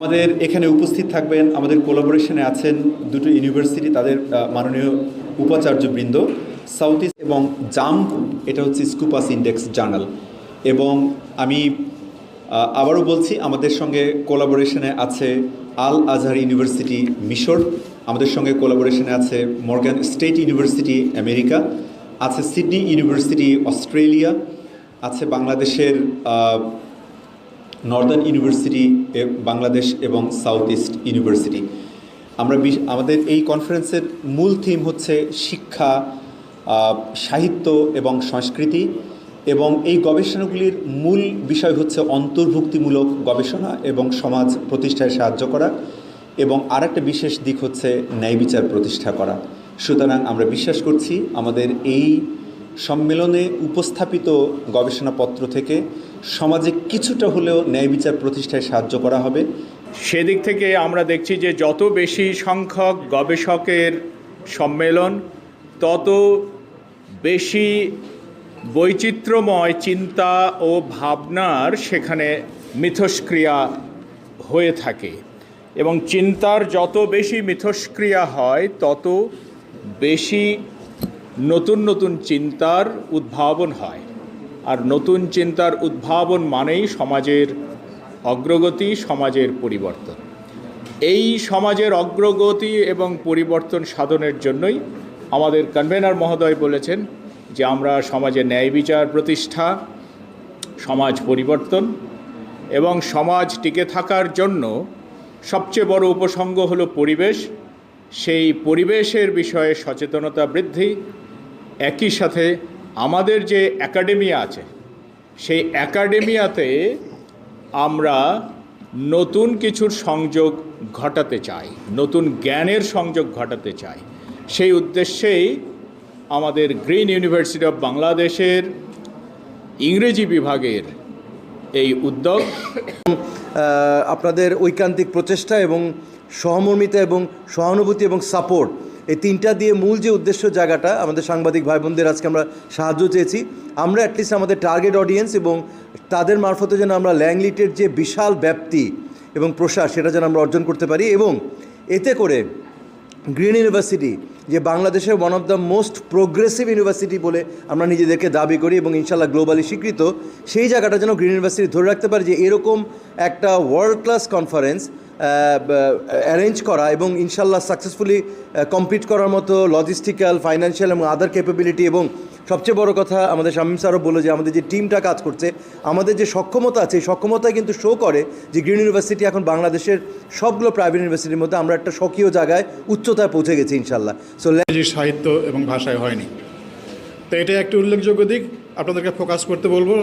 আমাদের এখানে উপস্থিত থাকবেন, আমাদের কোলাবোরেশনে আছেন দুটো ইউনিভার্সিটি, তাদের মাননীয় উপাচার্যবৃন্দ, সাউথ ইস্ট এবং জাম্প, এটা হচ্ছে স্কুপাস ইন্ডেক্স জার্নাল। এবং আমি আবারও বলছি, আমাদের সঙ্গে কোলাবোরেশনে আছে আল আজহার ইউনিভার্সিটি মিশর, আমাদের সঙ্গে কোলাবোরেশনে আছে মর্গান স্টেট ইউনিভার্সিটি আমেরিকা, আছে সিডনি ইউনিভার্সিটি অস্ট্রেলিয়া, আছে বাংলাদেশের নর্দার্ন ইউনিভার্সিটি বাংলাদেশ এবং সাউথ ইস্ট ইউনিভার্সিটি। আমাদের এই কনফারেন্সের মূল থিম হচ্ছে শিক্ষা, সাহিত্য এবং সংস্কৃতি, এবং এই গবেষণাগুলির মূল বিষয় হচ্ছে অন্তর্ভুক্তিমূলক গবেষণা এবং সমাজ প্রতিষ্ঠায় সাহায্য করা, এবং আরেকটা বিশেষ দিক হচ্ছে ন্যায় বিচার প্রতিষ্ঠা করা। সুতরাং আমরা বিশ্বাস করছি আমাদের এই সম্মেলনে উপস্থাপিত গবেষণাপত্র থেকে সমাজে কিছুটা হলেও ন্যায় বিচার প্রতিষ্ঠায় সাহায্য করা হবে। সেদিক থেকে আমরা দেখছি যে যত বেশি সংখ্যক গবেষকের সম্মেলন, তত বেশি বৈচিত্র্যময় চিন্তা ও ভাবনার সেখানে মিথস্ক্রিয়া হয়ে থাকে, এবং চিন্তার যত বেশি মিথস্ক্রিয়া হয় তত বেশি নতুন নতুন চিন্তার উদ্ভাবন হয়। আর নতুন চিন্তার উদ্ভাবন মানেই সমাজের অগ্রগতি, সমাজের পরিবর্তন। এই সমাজের অগ্রগতি এবং পরিবর্তন সাধনের জন্যই আমাদের কনভেনার মহোদয় বলেছেন যে আমরা সমাজে ন্যায় বিচার প্রতিষ্ঠা, সমাজ পরিবর্তন এবং সমাজ টিকে থাকার জন্য সবচেয়ে বড় উপসঙ্গ হলো পরিবেশ। সেই পরিবেশের বিষয়ে সচেতনতা বৃদ্ধি, একই সাথে আমাদের যে একাডেমিয়া আছে সেই একাডেমিয়াতে আমরা নতুন কিছুর সংযোগ ঘটাতে চাই, নতুন জ্ঞানের সংযোগ ঘটাতে চাই। সেই উদ্দেশ্যেই আমাদের গ্রিন ইউনিভার্সিটি অফ বাংলাদেশের ইংরেজি বিভাগের এই উদ্যোগ। আপনাদের ঐকান্তিক প্রচেষ্টা এবং সহমর্মিতা এবং সহানুভূতি এবং সাপোর্ট, এই তিনটা দিয়ে মূল যে উদ্দেশ্য জায়গাটা, আমাদের সাংবাদিক ভাই বোনদের আজকে আমরা সাহায্য চেয়েছি। আমরা অ্যাটলিস্ট আমাদের টার্গেট অডিয়েন্স এবং তাদের মারফতে যেন আমরা ল্যাংলিটের যে বিশাল ব্যাপ্তি এবং প্রসার, সেটা যেন আমরা অর্জন করতে পারি, এবং এতে করে গ্রিন ইউনিভার্সিটি যে বাংলাদেশের one of the most progressive university বলে আমরা নিজেদেরকে দাবি করি এবং ইনশাল্লাহ গ্লোবালি স্বীকৃত, সেই জায়গাটা যেন গ্রিন ইউনিভার্সিটি ধরে রাখতে পারে, যে এরকম একটা ওয়ার্ল্ড ক্লাস কনফারেন্স অ্যারেঞ্জ করা এবং ইনশাল্লাহ সাকসেসফুলি কমপ্লিট করার মতো লজিস্টিক্যাল, ফাইন্যান্সিয়াল এবং আদার ক্যাপাবিলিটি, এবং সবচেয়ে বড় কথা আমাদের শামীম স্যারও বললো যে আমাদের যে টিমটা কাজ করছে, আমাদের যে সক্ষমতা আছে, এই সক্ষমতা কিন্তু শো করে যে গ্রিন ইউনিভার্সিটি এখন বাংলাদেশের সবগুলো প্রাইভেট ইউনিভার্সিটির মধ্যে আমরা একটা স্বকীয় জায়গায়, উচ্চতায় পৌঁছে গেছি ইনশাল্লাহ। সো সাহিত্য এবং ভাষায় হয়নি, তো এটা একটি উল্লেখযোগ্য দিক। আপনাদেরকে ফোকাস করতে বলবো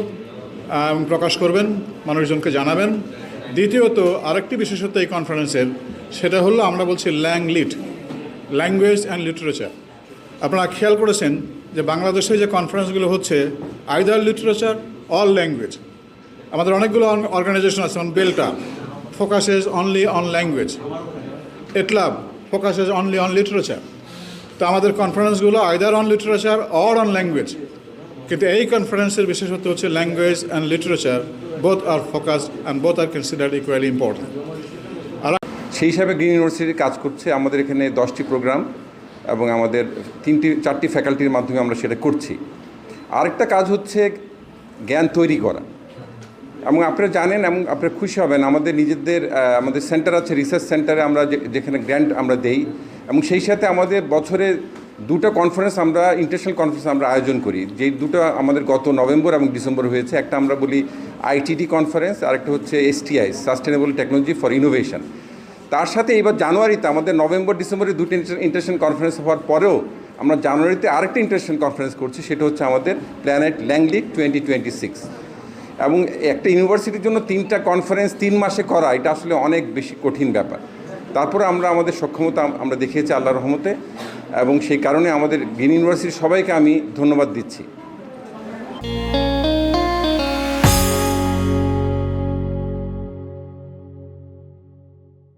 এবং প্রকাশ করবেন, মানুষজনকে জানাবেন। দ্বিতীয়ত আরেকটি বিশেষত্ব এই কনফারেন্সের, সেটা হলো আমরা বলছি ল্যাংলিট, ল্যাঙ্গুয়েজ অ্যান্ড লিটারেচার। আপনারা খেয়াল করেছেন যে বাংলাদেশে যে কনফারেন্সগুলো হচ্ছে আইদার লিটারেচার অল ল্যাঙ্গুয়েজ। আমাদের অনেকগুলো অর্গানাইজেশন আছে, যেমন বেলটা ফোকাসেস অনলি অন ল্যাঙ্গুয়েজ, এটলাব ফোকাসেস অনলি অন লিটারেচার। তো আমাদের কনফারেন্সগুলো either on literature or on language, কিন্তু এই কনফারেন্সের বিশেষত্ব হচ্ছে language and literature, both are focus and both are considered equally important. সেই হিসাবে গ্রিন ইউনিভার্সিটি কাজ করছে। আমাদের এখানে 10টি প্রোগ্রাম এবং আমাদের 4টি ফ্যাকাল্টির মাধ্যমে আমরা সেটা করছি। আরেকটা কাজ হচ্ছে জ্ঞান তৈরি করা, এবং আপনারা জানেন এবং আপনারা খুশি হবেন, আমাদের নিজেদের আমাদের সেন্টার আছে, রিসার্চ সেন্টারে আমরা যেখানে গ্র্যান্ট আমরা দেই, এবং সেই সাথে আমাদের বছরে 2টা কনফারেন্স আমরা ইন্টারন্যাশনাল কনফারেন্স আমরা আয়োজন করি, যেই 2টা আমাদের গত নভেম্বর এবং ডিসেম্বর হয়েছে। একটা আমরা বলি আইটিটি কনফারেন্স, আরেকটা হচ্ছে STI, sustainable technology for innovation. তার সাথে এবার জানুয়ারিতে আমাদের নভেম্বর ডিসেম্বরে 2টি ইন্টারন্যাশনাল কনফারেন্স হওয়ার পরেও আমরা জানুয়ারিতে আরেকটা ইন্টারন্যাশনাল কনফারেন্স করছি, সেটা হচ্ছে আমাদের প্ল্যানেট ল্যাংলিট 2026। এবং একটা ইউনিভার্সিটির জন্য 3টা কনফারেন্স 3 মাসে করা, এটা আসলে অনেক বেশি কঠিন ব্যাপার। তারপরে আমরা আমাদের সক্ষমতা আমরা দেখিয়েছি আল্লাহর রহমতে, এবং সেই কারণে আমাদের গ্রিন ইউনিভার্সিটির সবাইকে আমি ধন্যবাদ দিচ্ছি।